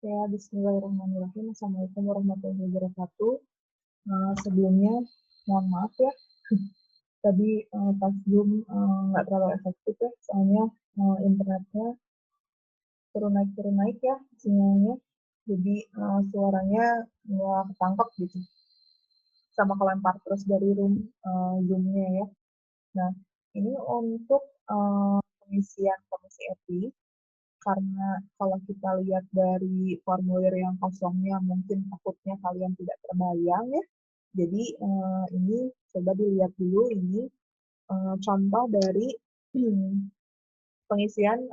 Ya, bismillahirrahmanirrahim. Assalamualaikum warahmatullahi wabarakatuh. Sebelumnya, mohon maaf ya. Tadi pas Zoom nggak terlalu efektif ya, soalnya internetnya turun naik ya sinyalnya. Jadi suaranya nggak ketangkap gitu. Sama kelempar terus dari room Zoom-nya ya. Nah, ini untuk pengisian komisi etik. Karena kalau kita lihat dari formulir yang kosongnya mungkin takutnya kalian tidak terbayang ya. Jadi ini coba dilihat dulu ini contoh dari pengisian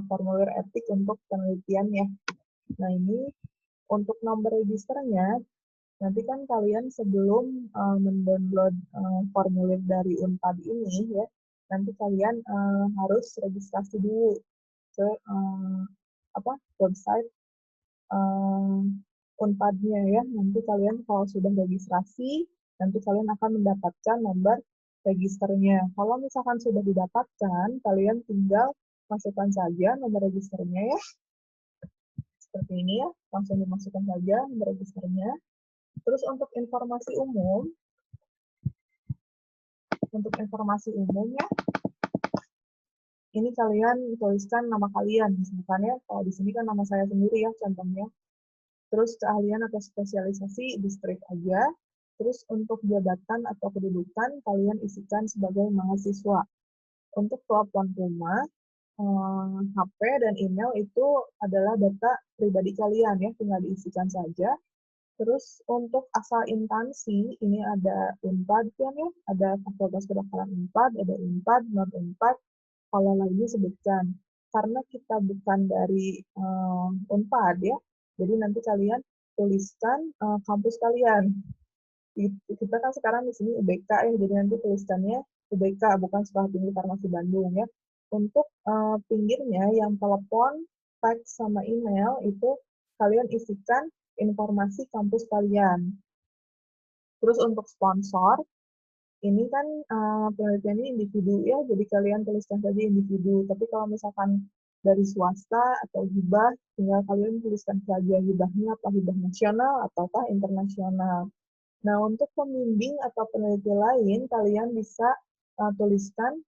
formulir etik untuk penelitian ya. Nah ini untuk nomor registernya nanti kan kalian sebelum mendownload formulir dari Unpad ini ya, nanti kalian harus registrasi dulu ke website Unpadnya ya. Nanti kalian kalau sudah registrasi, nanti kalian akan mendapatkan nomor registernya. Kalau misalkan sudah didapatkan, kalian tinggal masukkan saja nomor registernya ya. Seperti ini ya, langsung dimasukkan saja nomor registernya. Terus untuk informasi umum ya, ini kalian tuliskan nama kalian. Misalkan ya, kalau di sini kan nama saya sendiri ya contohnya. Terus keahlian atau spesialisasi distrik aja. Terus untuk jabatan atau kedudukan kalian isikan sebagai mahasiswa. Untuk telepon rumah, HP dan email itu adalah data pribadi kalian ya, tinggal diisikan saja. Terus untuk asal instansi, ini ada Unpad kan ya, ada Fakultas Kedokteran Unpad, ada Unpad, non Unpad, kalau lainnya sebutkan. Karena kita bukan dari Unpad ya, jadi nanti kalian tuliskan kampus kalian. Kita kan sekarang di sini UBK ya, jadi nanti tulisannya UBK, bukan Sekolah Tinggi Farmasi Bandung ya. Untuk pinggirnya yang telepon, fax, sama email itu kalian isikan informasi kampus kalian. Terus untuk sponsor, ini kan penelitiannya individu ya, jadi kalian tuliskan saja individu. Tapi kalau misalkan dari swasta atau hibah, tinggal kalian tuliskan saja hibahnya apa hibah nasional ataukah internasional. Nah, untuk pembimbing atau peneliti lain, kalian bisa tuliskan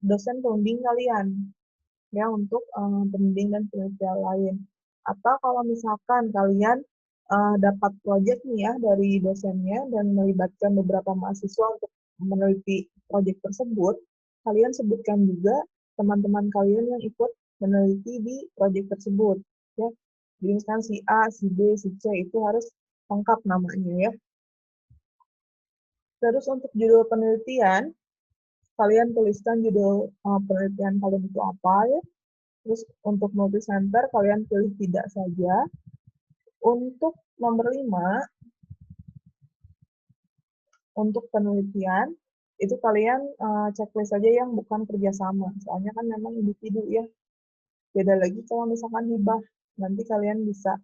dosen pembimbing kalian ya untuk pembimbing dan penelitian lain. Atau kalau misalkan kalian dapat proyek nih ya dari dosennya dan melibatkan beberapa mahasiswa untuk meneliti proyek tersebut, kalian sebutkan juga teman-teman kalian yang ikut meneliti di proyek tersebut ya. Jadi misalkan si A, si B, si C itu harus lengkap namanya ya. Terus untuk judul penelitian, kalian tuliskan judul penelitian kalian itu apa ya. Terus untuk multi center kalian pilih tidak saja. Untuk nomor 5, untuk penelitian, itu kalian checklist saja yang bukan kerjasama. Soalnya kan memang individu ya. Beda lagi kalau misalkan hibah. Nanti kalian bisa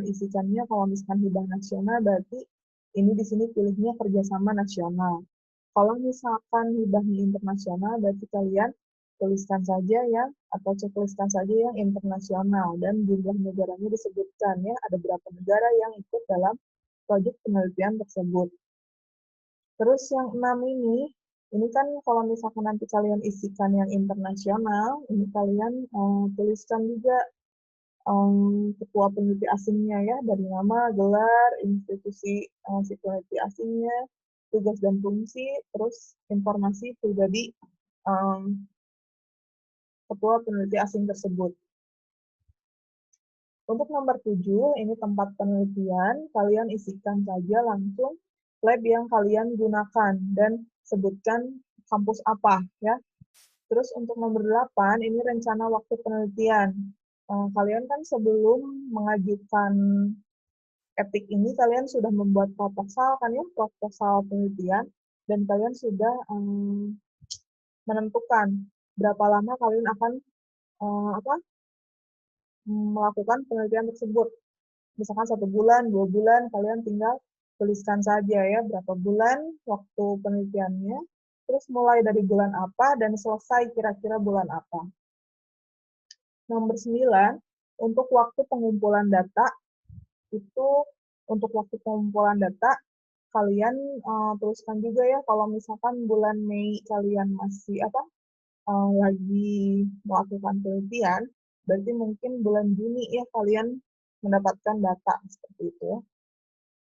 isikannya kalau misalkan hibah nasional, berarti ini di sini pilihnya kerjasama nasional. Kalau misalkan hibahnya internasional, berarti kalian tuliskan saja ya, atau checklistkan saja yang internasional, dan jumlah negaranya disebutkan ya, ada berapa negara yang ikut dalam proyek penelitian tersebut. Terus yang 6 ini kan kalau misalkan nanti kalian isikan yang internasional, ini kalian tuliskan juga ketua peneliti asingnya ya, dari nama, gelar, institusi si peneliti asingnya, tugas dan fungsi, terus informasi pribadi ketua peneliti asing tersebut. Untuk nomor 7, ini tempat penelitian, kalian isikan saja langsung lab yang kalian gunakan dan sebutkan kampus apa ya. Terus untuk nomor 8, ini rencana waktu penelitian. Kalian kan sebelum mengajukan etik ini, kalian sudah membuat proposal kan ya, proposal penelitian, dan kalian sudah menentukan berapa lama kalian akan melakukan penelitian tersebut. Misalkan 1 bulan, 2 bulan, kalian tinggal tuliskan saja ya berapa bulan waktu penelitiannya, terus mulai dari bulan apa dan selesai kira-kira bulan apa. Nomor 9, untuk waktu pengumpulan data, itu untuk waktu pengumpulan data, kalian tuliskan juga ya, kalau misalkan bulan Mei kalian masih lagi melakukan penelitian, berarti mungkin bulan Juni ya kalian mendapatkan data seperti itu ya.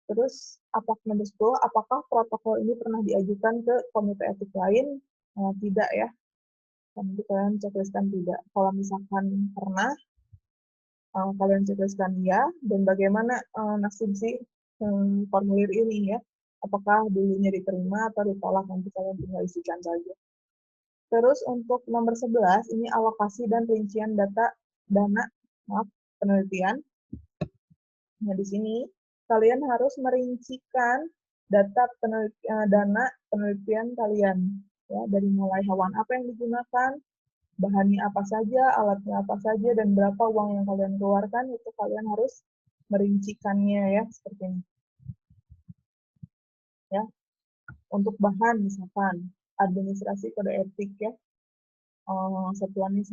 Terus nomor 10, apakah protokol ini pernah diajukan ke komite etik lain? Tidak ya. Nanti kalian checklistkan tidak. Kalau misalkan pernah, kalian checklistkan ya. Dan bagaimana nasib si formulir ini ya? Apakah dulunya diterima atau ditolak? Nanti kalian tinggal isikan saja. Terus untuk nomor 11, ini alokasi dan rincian dana penelitian. Nah, di sini kalian harus merincikan dana penelitian kalian. Ya, dari mulai hewan apa yang digunakan, bahannya apa saja, alatnya apa saja, dan berapa uang yang kalian keluarkan, itu kalian harus merincikannya ya, seperti ini. Ya. Untuk bahan, misalkan, administrasi kode etik ya, satuannya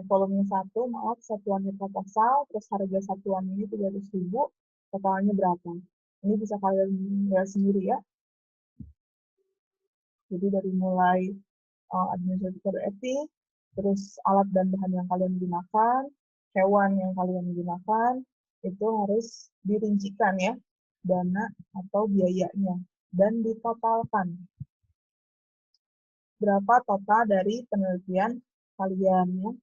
volumenya 1, satuannya proposal, terus harga satuan ini 300.000, totalnya berapa. Ini bisa kalian lihat sendiri ya. Jadi dari mulai administrasi kode etik, terus alat dan bahan yang kalian gunakan, hewan yang kalian gunakan, itu harus dirincikan ya, dana atau biayanya, dan ditotalkan. Berapa total dari penelitian kalian ya.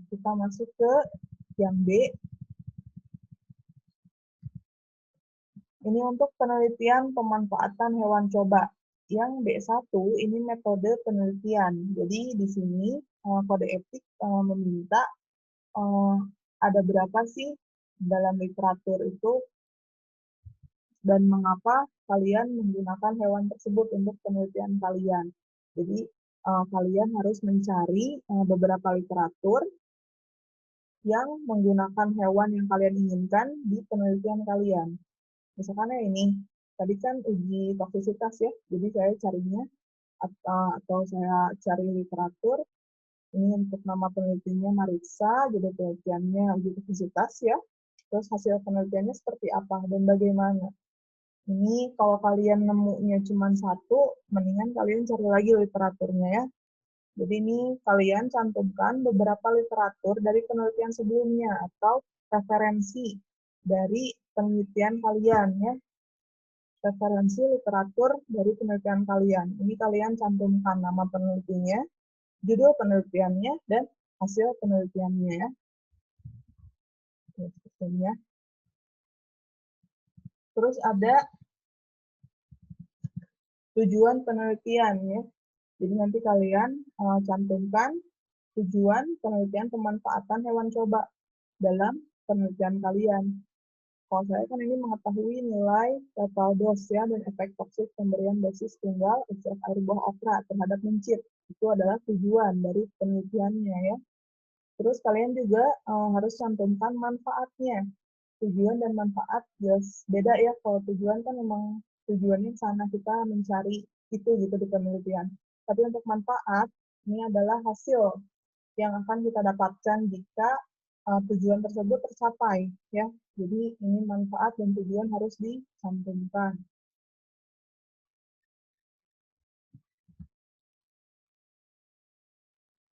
Kita masuk ke yang B. Ini untuk penelitian pemanfaatan hewan coba. Yang B1 ini metode penelitian. Jadi di sini kode etik meminta ada berapa sih dalam literatur itu dan mengapa kalian menggunakan hewan tersebut untuk penelitian kalian. Jadi kalian harus mencari beberapa literatur yang menggunakan hewan yang kalian inginkan di penelitian kalian. Misalkan ini, tadi kan uji toksisitas ya, jadi saya carinya atau saya cari literatur, ini untuk nama penelitiannya Marissa, jadi penelitiannya uji toksisitas ya, terus hasil penelitiannya seperti apa dan bagaimana. Ini kalau kalian nemunya cuma satu, mendingan kalian cari lagi literaturnya ya. Jadi ini kalian cantumkan beberapa literatur dari penelitian sebelumnya atau referensi dari penelitian kalian ya. Referensi literatur dari penelitian kalian. Ini kalian cantumkan nama penelitinya, judul penelitiannya, dan hasil penelitiannya ya. Terus ada tujuan penelitian ya. Jadi nanti kalian cantumkan tujuan penelitian pemanfaatan hewan coba dalam penelitian kalian. Kalau saya kan ini mengetahui nilai total dos ya dan efek toksik pemberian dosis tunggal ekstrak air buah okra terhadap mencit. Itu adalah tujuan dari penelitiannya ya. Terus kalian juga harus cantumkan manfaatnya. Tujuan dan manfaat jelas beda ya. Kalau tujuan kan memang tujuannya sana kita mencari itu gitu di penelitian. Tapi untuk manfaat ini adalah hasil yang akan kita dapatkan jika tujuan tersebut tercapai ya. Jadi ini manfaat dan tujuan harus dicantumkan.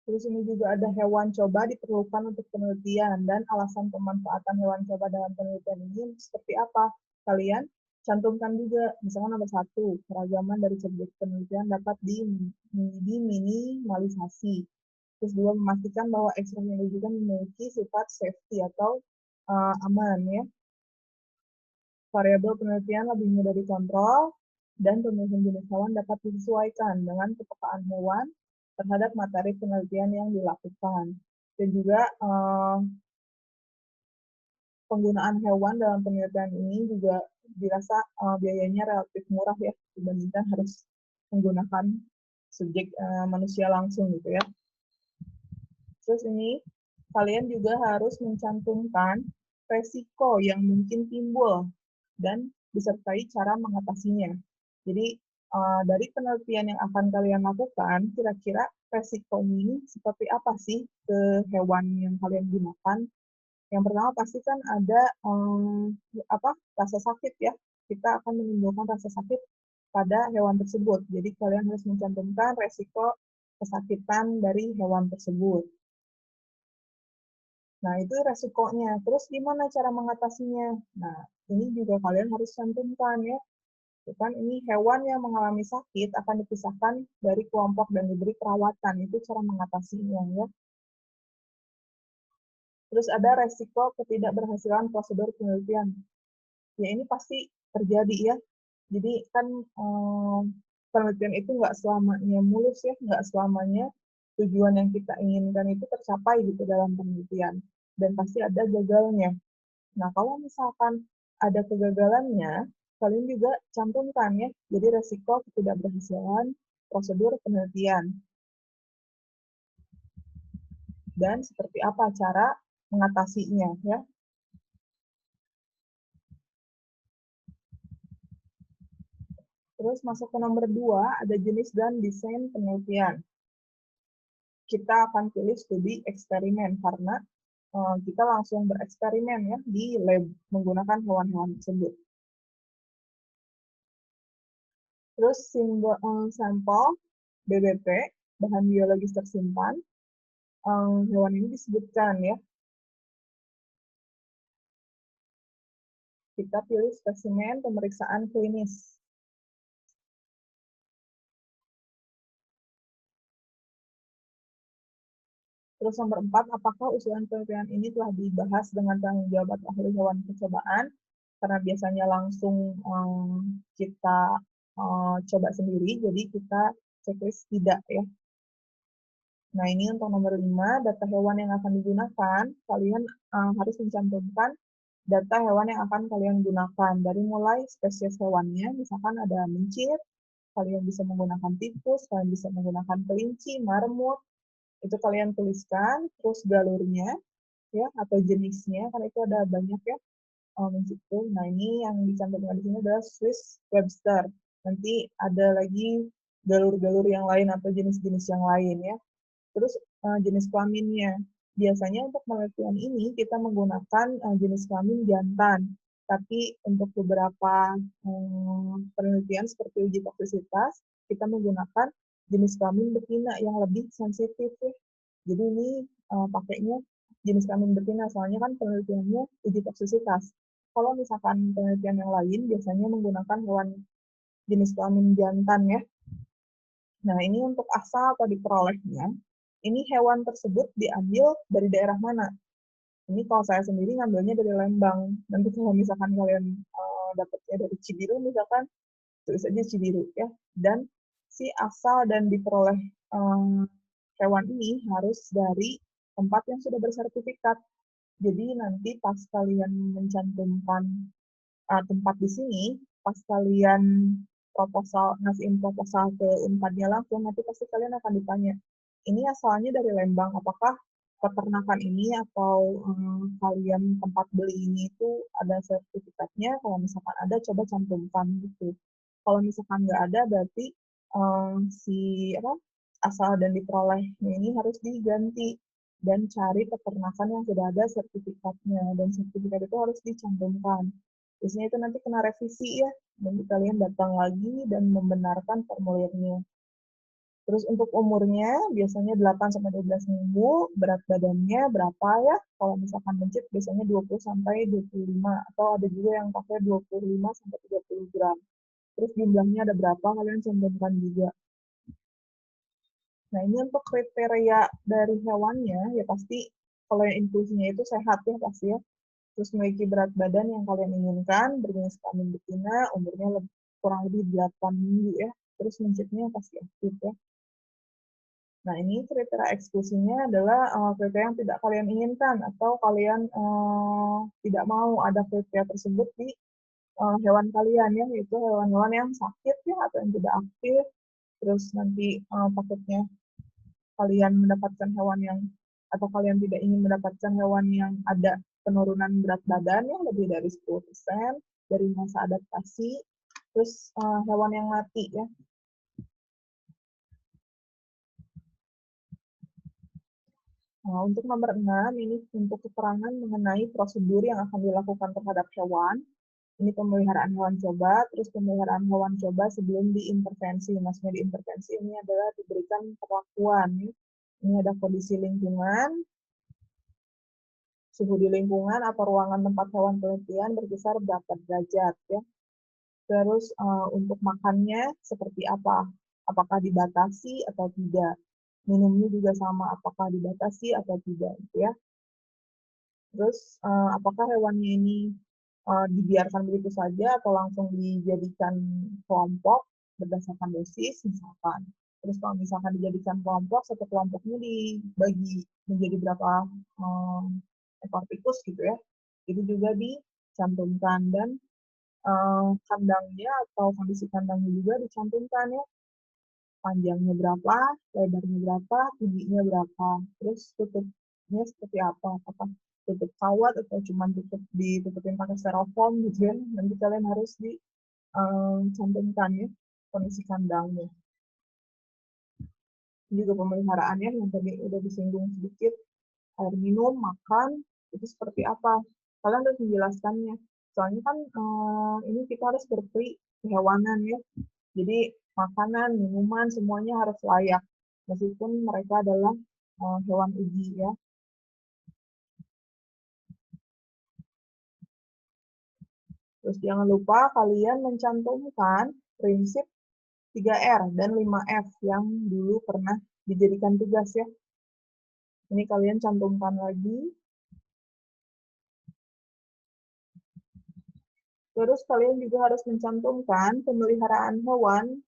Terus ini juga ada hewan coba diperlukan untuk penelitian dan alasan pemanfaatan hewan coba dalam penelitian ini seperti apa? Kalian cantumkan juga, misalnya nomor 1, keragaman dari subjek penelitian dapat diminimalisasi. Terus 2, memastikan bahwa ekstrak yang diujikan memiliki sifat safety atau aman ya. Variabel penelitian lebih mudah dikontrol dan pemilihan jenis hewan dapat disesuaikan dengan kepekaan hewan terhadap materi penelitian yang dilakukan. Dan juga penggunaan hewan dalam penelitian ini juga dirasa biayanya relatif murah ya dibandingkan harus menggunakan subjek manusia langsung gitu ya. Terus ini kalian juga harus mencantumkan resiko yang mungkin timbul dan disertai cara mengatasinya. Jadi dari penelitian yang akan kalian lakukan, kira-kira resikonya ini seperti apa sih ke hewan yang kalian gunakan? Yang pertama pasti kan ada rasa sakit ya. Kita akan menimbulkan rasa sakit pada hewan tersebut. Jadi kalian harus mencantumkan resiko kesakitan dari hewan tersebut. Nah, itu resikonya. Terus gimana cara mengatasinya? Nah, ini juga kalian harus cantumkan ya. Kan ini hewan yang mengalami sakit akan dipisahkan dari kelompok dan diberi perawatan. Itu cara mengatasinya ya. Terus ada resiko ketidakberhasilan prosedur penelitian. Ya ini pasti terjadi ya. Jadi kan penelitian itu nggak selamanya mulus ya, nggak selamanya tujuan yang kita inginkan itu tercapai gitu dalam penelitian. Dan pasti ada gagalnya. Nah, kalau misalkan ada kegagalannya, kalian juga cantumkan ya. Jadi resiko ketidakberhasilan prosedur penelitian. Dan seperti apa cara mengatasinya ya. Terus masuk ke nomor 2, ada jenis dan desain penelitian. Kita akan pilih studi eksperimen karena kita langsung bereksperimen ya di lab menggunakan hewan-hewan tersebut. Terus sampel BBP, bahan biologis tersimpan, hewan ini disebutkan ya. Kita pilih spesimen pemeriksaan klinis. Terus nomor 4, apakah usulan penelitian ini telah dibahas dengan tanggung jawab atau ahli hewan percobaan? Karena biasanya langsung kita coba sendiri, jadi kita checklist tidak ya. Nah, ini untuk nomor 5, data hewan yang akan digunakan, kalian harus mencantumkan data hewan yang akan kalian gunakan. Dari mulai spesies hewannya, misalkan ada mencit, kalian bisa menggunakan tikus, kalian bisa menggunakan kelinci, marmut, itu kalian tuliskan, terus galurnya, ya atau jenisnya, karena itu ada banyak ya mencit. Nah, ini yang dicantumkan di sini adalah Swiss Webster. Nanti ada lagi galur-galur yang lain atau jenis-jenis yang lain ya. Terus jenis kelaminnya. Biasanya untuk penelitian ini kita menggunakan jenis kelamin jantan. Tapi untuk beberapa penelitian seperti uji toksisitas, kita menggunakan jenis kelamin betina yang lebih sensitif ya. Jadi ini pakainya jenis kelamin betina, soalnya kan penelitiannya uji toksisitas. Kalau misalkan penelitian yang lain, biasanya menggunakan hewan jenis kelamin jantan ya. Nah, ini untuk asal atau diperolehnya, ini hewan tersebut diambil dari daerah mana? Ini kalau saya sendiri ngambilnya dari Lembang. Nanti kalau misalkan kalian dapatnya dari Cibiru misalkan, tulis aja Cibiru ya. Dan si asal dan diperoleh hewan ini harus dari tempat yang sudah bersertifikat. Jadi nanti pas kalian mencantumkan tempat di sini, pas kalian ngasihin proposal ke Unpadnya langsung, nanti pasti kalian akan ditanya, ini asalnya dari Lembang, apakah peternakan ini atau kalian tempat beli ini itu ada sertifikatnya? Kalau misalkan ada, coba cantumkan gitu. Kalau misalkan nggak ada, berarti si asal dan diperolehnya ini harus diganti dan cari peternakan yang sudah ada sertifikatnya, dan sertifikat itu harus dicantumkan. Biasanya itu nanti kena revisi ya, nanti kalian datang lagi dan membenarkan formulirnya. Terus untuk umurnya biasanya 8-12 minggu, berat badannya berapa ya? Kalau misalkan mencit biasanya 20-25, atau ada juga yang pakai 25-30 gram. Terus jumlahnya ada berapa, kalian cantumkan juga. Nah, ini untuk kriteria dari hewannya, ya pasti kalau yang inklusinya itu sehat ya pasti ya. Terus memiliki berat badan yang kalian inginkan, berjenis kelamin betina, umurnya kurang lebih 8 minggu ya. Terus mencitnya pasti aktif ya. Nah, ini kriteria eksklusinya adalah kriteria yang tidak kalian inginkan atau kalian tidak mau ada kriteria tersebut di hewan kalian ya, yaitu hewan-hewan yang sakit ya atau yang tidak aktif. Terus nanti takutnya kalian mendapatkan hewan yang atau kalian tidak ingin mendapatkan hewan yang ada penurunan berat badan yang lebih dari 10% dari masa adaptasi. Terus hewan yang mati ya. Nah, untuk nomor 6, ini untuk keterangan mengenai prosedur yang akan dilakukan terhadap hewan. Ini pemeliharaan hewan coba, terus pemeliharaan hewan coba sebelum diintervensi. Maksudnya diintervensi ini adalah diberikan perlakuan. Ini ada kondisi lingkungan, suhu di lingkungan atau ruangan tempat hewan penelitian berkisar berapa derajat ya. Terus untuk makannya seperti apa? Apakah dibatasi atau tidak? Minumnya juga sama, apakah dibatasi atau tidak gitu ya. Terus apakah hewannya ini dibiarkan begitu saja atau langsung dijadikan kelompok berdasarkan dosis misalkan. Terus kalau misalkan dijadikan kelompok, satu kelompoknya dibagi menjadi berapa ekor tikus gitu ya. Itu juga dicantumkan dan kandangnya atau kondisi kandangnya juga dicantumkan ya. Panjangnya berapa, lebarnya berapa, tingginya berapa, terus tutupnya seperti apa, apakah tutup kawat atau cuma ditutupin pakai styrofoam gitu ya. Nanti kalian harus dicantumkan ya kondisi kandangnya. Juga pemeliharaannya yang tadi udah disinggung sedikit, air minum, makan, itu seperti apa. Kalian harus menjelaskannya. Soalnya kan ini kita harus berperi kehewanan ya. Jadi makanan, minuman, semuanya harus layak. Meskipun mereka adalah hewan uji ya. Terus jangan lupa kalian mencantumkan prinsip 3R dan 5F yang dulu pernah dijadikan tugas ya. Ini kalian cantumkan lagi. Terus kalian juga harus mencantumkan pemeliharaan hewan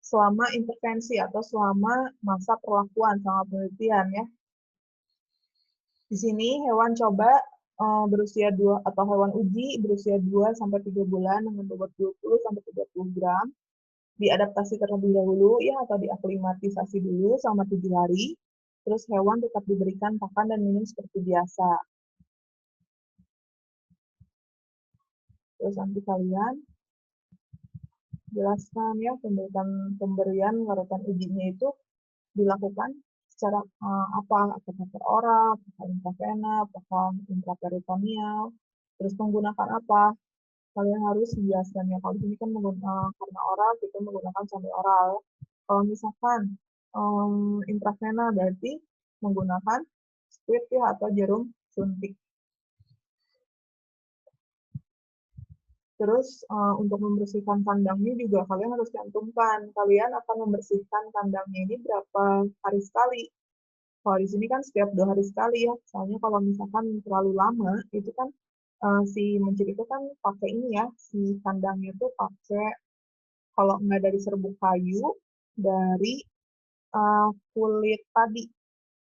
selama intervensi atau selama masa perlakuan sama penelitian ya. Di sini hewan coba berusia 2 atau hewan uji berusia 2 sampai 3 bulan dengan bobot 20 sampai 30 gram. Diadaptasi terlebih dahulu ya atau diaklimatisasi dulu selama 7 hari. Terus hewan tetap diberikan pakan dan minum seperti biasa. Terus nanti kalian jelaskan ya pemberian larutan ujinya itu dilakukan secara apa? Apakah peroral, apakah intravena, apakah intraperitoneal, terus menggunakan apa? Kalian harus menjelaskan ya. Kalau di sini kan karena oral, kita menggunakan sambil oral. Kalau misalkan intravena berarti menggunakan squid ya atau jarum suntik. Terus untuk membersihkan kandangnya juga kalian harus cantumkan. Kalian akan membersihkan kandangnya ini berapa hari sekali. Kalau di sini kan setiap 2 hari sekali ya. Soalnya kalau misalkan terlalu lama, itu kan si mencit itu kan pakai ini ya, si kandangnya itu pakai kalau nggak dari serbuk kayu, dari kulit padi.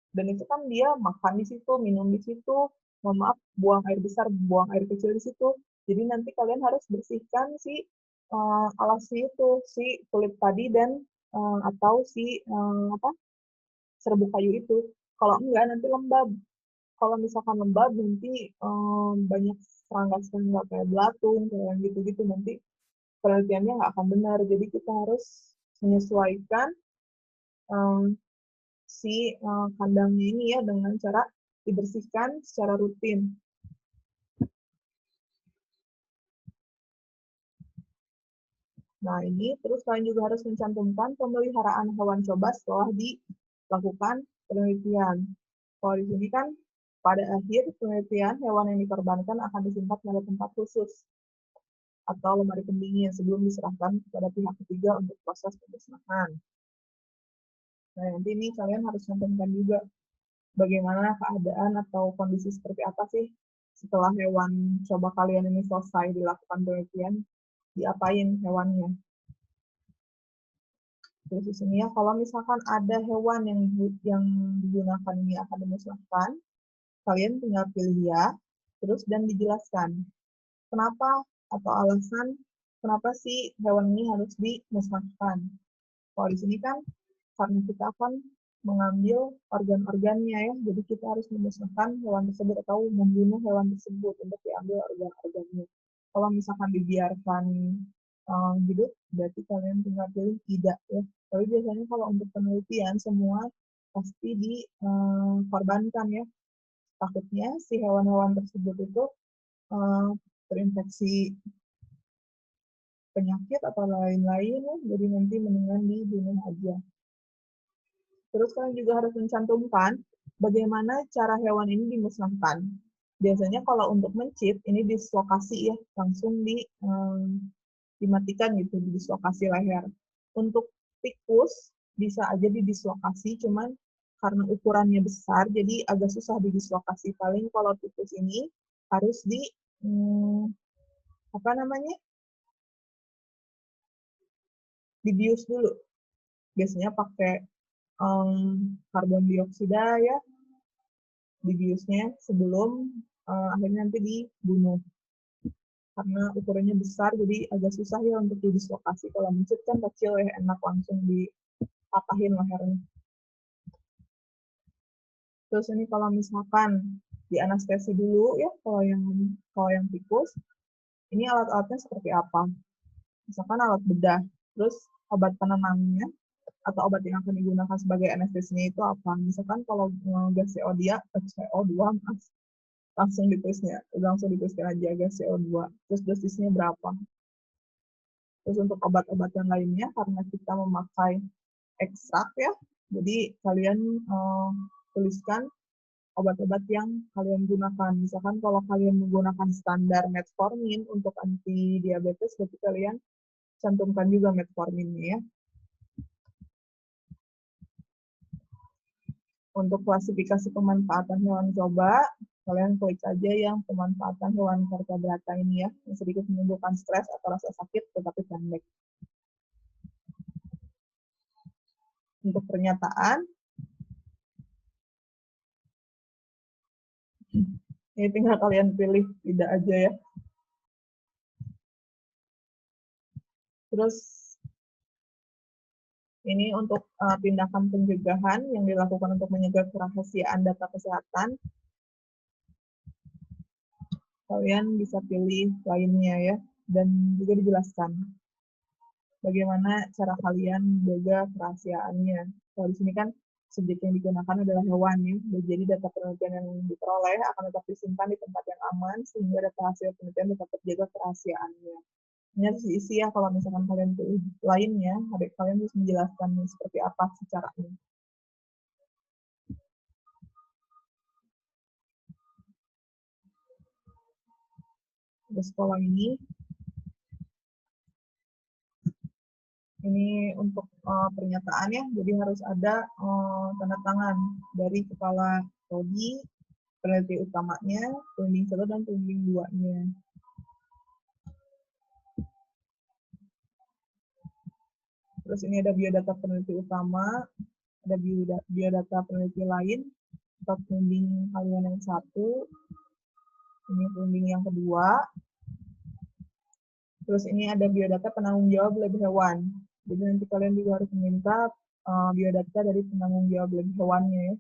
Dan itu kan dia makan di situ, minum di situ, mohon maaf, buang air besar, buang air kecil di situ. Jadi nanti kalian harus bersihkan si alasnya itu, si kulit padi dan atau si apa serbuk kayu itu. Kalau enggak nanti lembab. Kalau misalkan lembab nanti banyak serangga-serangga kayak belatung, kayak gitu-gitu nanti penelitiannya nggak akan benar. Jadi kita harus menyesuaikan um, si kandangnya ini ya dengan cara dibersihkan secara rutin. Nah ini terus kalian juga harus mencantumkan pemeliharaan hewan coba setelah dilakukan penelitian. Kalau di sini kan pada akhir penelitian hewan yang dikorbankan akan disimpan pada tempat khusus atau lemari pendingin sebelum diserahkan kepada pihak ketiga untuk proses pemusnahan. Nah, nanti ini kalian harus cantumkan juga bagaimana keadaan atau kondisi seperti apa sih setelah hewan coba kalian ini selesai dilakukan penelitian, diapain hewannya. Terus di sini ya, kalau misalkan ada hewan yang digunakan ini akan dimusnahkan, kalian tinggal pilih ya, terus dan dijelaskan kenapa atau alasan kenapa sih hewan ini harus dimusnahkan. Kalau di sini kan karena kita akan mengambil organ-organnya ya, jadi kita harus memusnahkan hewan tersebut atau membunuh hewan tersebut untuk diambil organ-organnya. Kalau misalkan dibiarkan hidup, berarti kalian tinggal pilih tidak ya. Tapi biasanya kalau untuk penelitian semua pasti dikorbankan ya. Takutnya si hewan-hewan tersebut itu terinfeksi penyakit atau lain-lain ya, jadi nanti mendingan dibunuh aja. Terus kalian juga harus mencantumkan bagaimana cara hewan ini dimusnahkan. Biasanya kalau untuk mencit, ini dislokasi ya, langsung dimatikan gitu, di dislokasi leher. Untuk tikus, bisa aja didislokasi, cuman karena ukurannya besar, jadi agak susah didislokasi. Paling kalau tikus ini harus apa namanya, dibius dulu. Biasanya pakai karbon dioksida ya, dibiusnya sebelum akhirnya nanti dibunuh. Karena ukurannya besar, jadi agak susah ya untuk didislokasi. Kalau mencit kan kecil ya, enak langsung dipatahin lehernya. Terus ini kalau misalkan di anestesi dulu ya, kalau yang tikus, ini alat-alatnya seperti apa? Misalkan alat bedah, terus obat penenangnya, atau obat yang akan digunakan sebagai anestesinya itu apa? Misalkan kalau gas CO2 langsung dituliskan aja gas CO2. Terus dosisnya berapa? Terus untuk obat-obatan lainnya, karena kita memakai ekstrak ya, jadi kalian tuliskan obat-obat yang kalian gunakan. Misalkan kalau kalian menggunakan standar metformin untuk anti diabetes, berarti kalian cantumkan juga metforminnya ya. Untuk klasifikasi pemanfaatan hewan coba, kalian klik aja yang pemanfaatan hewan vertebrata ini ya, yang sedikit menimbulkan stres atau rasa sakit tetapi pendek. Untuk pernyataan, ini tinggal kalian pilih tidak aja ya. Terus ini untuk tindakan pencegahan yang dilakukan untuk menjaga kerahasiaan data kesehatan. Kalian bisa pilih lainnya ya, dan juga dijelaskan bagaimana cara kalian menjaga kerahasiaannya. Kalau di sini kan subjek yang digunakan adalah hewan ya, jadi data penelitian yang diperoleh akan tetap disimpan di tempat yang aman sehingga data hasil penelitian tetap terjaga kerahasiaannya. Ini harus diisi ya, kalau misalkan kalian pilih lainnya, adik kalian harus menjelaskan seperti apa sih caranya. Terus kalau ini untuk pernyataan ya, jadi harus ada tanda tangan dari kepala prodi, peneliti utamanya, pembimbing 1 dan pembimbing 2-nya. Terus ini ada biodata peneliti utama, ada biodata peneliti lain, atau pembimbing kalian yang 1, ini pembimbing yang kedua. Terus ini ada biodata penanggung jawab lab hewan. Jadi nanti kalian juga harus meminta biodata dari penanggung jawab lab hewannya ya.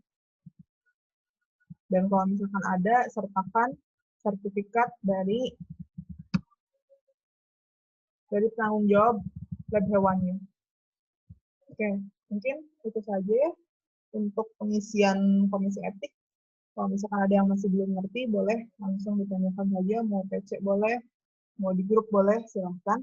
Dan kalau misalkan ada, sertakan sertifikat dari penanggung jawab lab hewannya. Oke, mungkin itu saja ya untuk pengisian komisi etik. Kalau misalkan ada yang masih belum ngerti, boleh langsung ditanyakan saja, mau PC boleh, mau di grup boleh, silahkan.